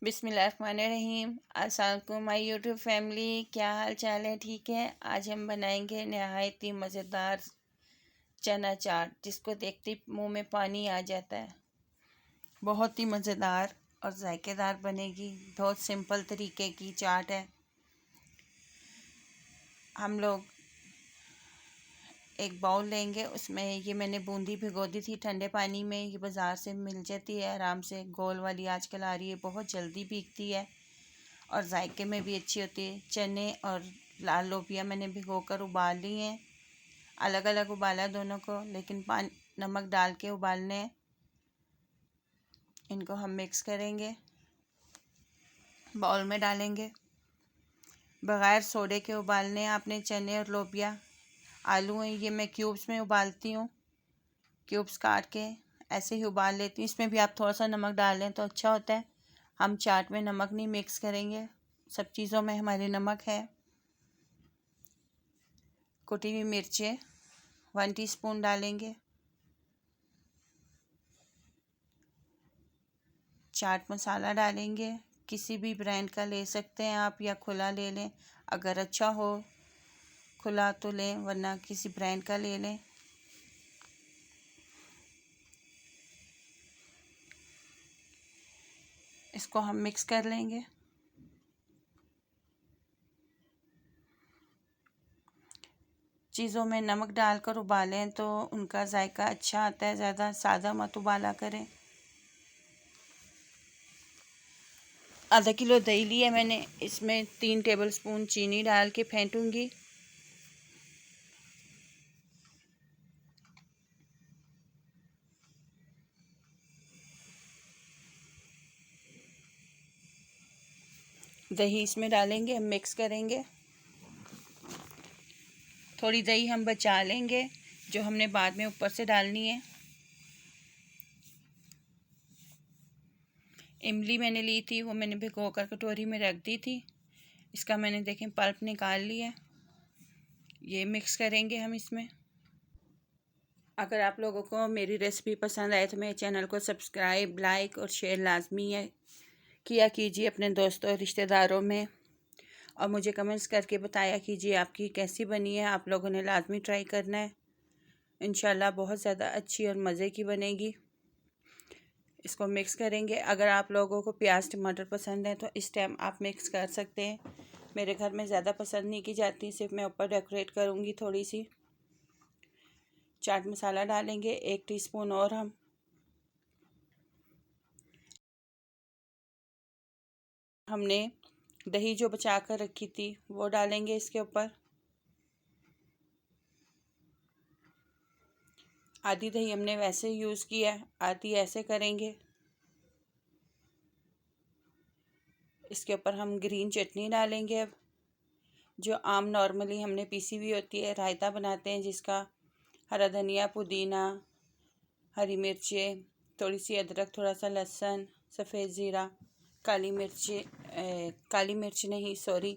बिस्मिल्लाहिर्रहमानिर्रहीम। अस्सलाम वालेकुम माय यूट्यूब फैमिली, क्या हाल चाल है? ठीक है। आज हम बनाएंगे नहायत ही मज़ेदार चना चाट, जिसको देखते ही मुंह में पानी आ जाता है। बहुत ही मज़ेदार और जायकेदार बनेगी। बहुत सिंपल तरीके की चाट है। हम लोग एक बाउल लेंगे, उसमें ये मैंने बूंदी भिगो दी थी ठंडे पानी में। ये बाज़ार से मिल जाती है आराम से, गोल वाली आजकल आ रही है, बहुत जल्दी भीगती है और जायके में भी अच्छी होती है। चने और लाल लोबिया मैंने भिगोकर उबाल ली हैं। अलग अलग उबाला दोनों को, लेकिन नमक डाल के उबालने हैं। इनको हम मिक्स करेंगे, बाउल में डालेंगे। बग़ैर सोडे के उबालने हैं आपने चने और लोबिया। आलू हैं, ये मैं क्यूब्स में उबालती हूँ, क्यूब्स काट के ऐसे ही उबाल लेती हूँ। इसमें भी आप थोड़ा सा नमक डाल लें तो अच्छा होता है। हम चाट में नमक नहीं मिक्स करेंगे, सब चीज़ों में हमारे नमक है। कुटी हुई मिर्चें 1 टीस्पून डालेंगे। चाट मसाला डालेंगे, किसी भी ब्रांड का ले सकते हैं आप, या खुला ले लें। अगर अच्छा हो खुला तो लें, वरना किसी ब्रांड का ले लें। इसको हम मिक्स कर लेंगे। चीज़ों में नमक डालकर उबालें तो उनका जायका अच्छा आता है, ज़्यादा सादा मत उबाला करें। आधा किलो दही लिया मैंने, इसमें 3 टेबलस्पून चीनी डाल के फेंटूंगी। दही इसमें डालेंगे, हम मिक्स करेंगे। थोड़ी दही हम बचा लेंगे, जो हमने बाद में ऊपर से डालनी है। इमली मैंने ली थी, वो मैंने भिगोकर कटोरी में रख दी थी। इसका मैंने देखें पल्प निकाल लिया। ये मिक्स करेंगे हम इसमें। अगर आप लोगों को मेरी रेसिपी पसंद आए तो मेरे चैनल को सब्सक्राइब, लाइक और शेयर लाजमी है किया कीजिए अपने दोस्तों और रिश्तेदारों में। और मुझे कमेंट्स करके बताया कीजिए आपकी कैसी बनी है। आप लोगों ने लाजमी ट्राई करना है, इंशाल्लाह बहुत ज़्यादा अच्छी और मज़े की बनेगी। इसको मिक्स करेंगे। अगर आप लोगों को प्याज टमाटर पसंद है तो इस टाइम आप मिक्स कर सकते हैं। मेरे घर में ज़्यादा पसंद नहीं की जाती, सिर्फ मैं ऊपर डेकोरेट करूँगी थोड़ी सी। चाट मसाला डालेंगे 1 टीस्पून, और हमने दही जो बचा कर रखी थी वो डालेंगे इसके ऊपर। आधी दही हमने वैसे यूज़ किया है, आधी ऐसे करेंगे। इसके ऊपर हम ग्रीन चटनी डालेंगे अब, जो आम नॉर्मली हमने पीसी हुई होती है। रायता बनाते हैं जिसका, हरा धनिया, पुदीना, हरी मिर्चें, थोड़ी सी अदरक, थोड़ा सा लहसुन, सफ़ेद ज़ीरा, काली मिर्च नहीं सॉरी,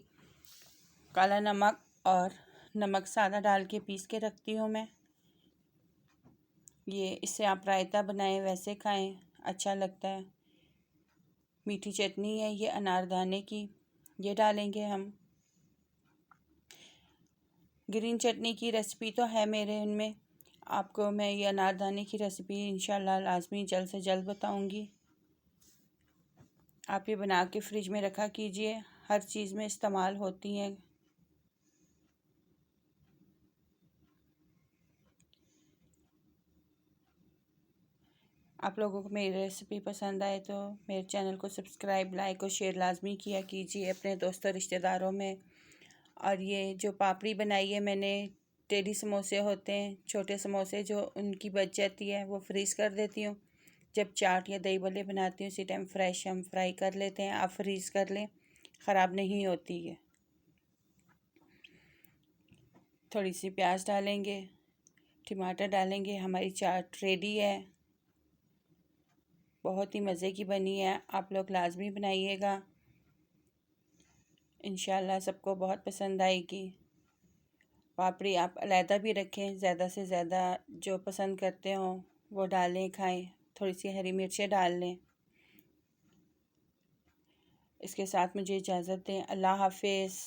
काला नमक और नमक सादा डाल के पीस के रखती हूँ मैं। ये इससे आप रायता बनाएं, वैसे खाएं, अच्छा लगता है। मीठी चटनी है ये अनारदाने की, ये डालेंगे हम। ग्रीन चटनी की रेसिपी तो है मेरे इनमें, आपको मैं ये अनारदाने की रेसिपी इंशाल्लाह लाजमी जल्द से जल्द बताऊंगी। आप ये बना के फ्रिज में रखा कीजिए, हर चीज़ में इस्तेमाल होती हैं। आप लोगों को मेरी रेसिपी पसंद आए तो मेरे चैनल को सब्सक्राइब, लाइक और शेयर लाजमी किया कीजिए अपने दोस्तों रिश्तेदारों में। और ये जो पापड़ी बनाई है मैंने, टेढ़ी समोसे होते हैं छोटे समोसे, जो उनकी बच जाती है वो फ्रीज़ कर देती हूँ। जब चाट या दही बल्ले बनाती हूँ उसी टाइम फ्रेश हम फ्राई कर लेते हैं। आप फ्रीज़ कर लें, ख़राब नहीं होती है। थोड़ी सी प्याज डालेंगे, टमाटर डालेंगे। हमारी चाट रेडी है, बहुत ही मज़े की बनी है। आप लोग लाजमी बनाइएगा, इंशाल्लाह सबको बहुत पसंद आएगी। पापड़ी आप अलहदा भी रखें, ज़्यादा से ज़्यादा जो पसंद करते हो वो डालें, खाएं। थोड़ी सी हरी मिर्चें डाल लें। इसके साथ मुझे इजाज़त दें। अल्लाह हाफिज़।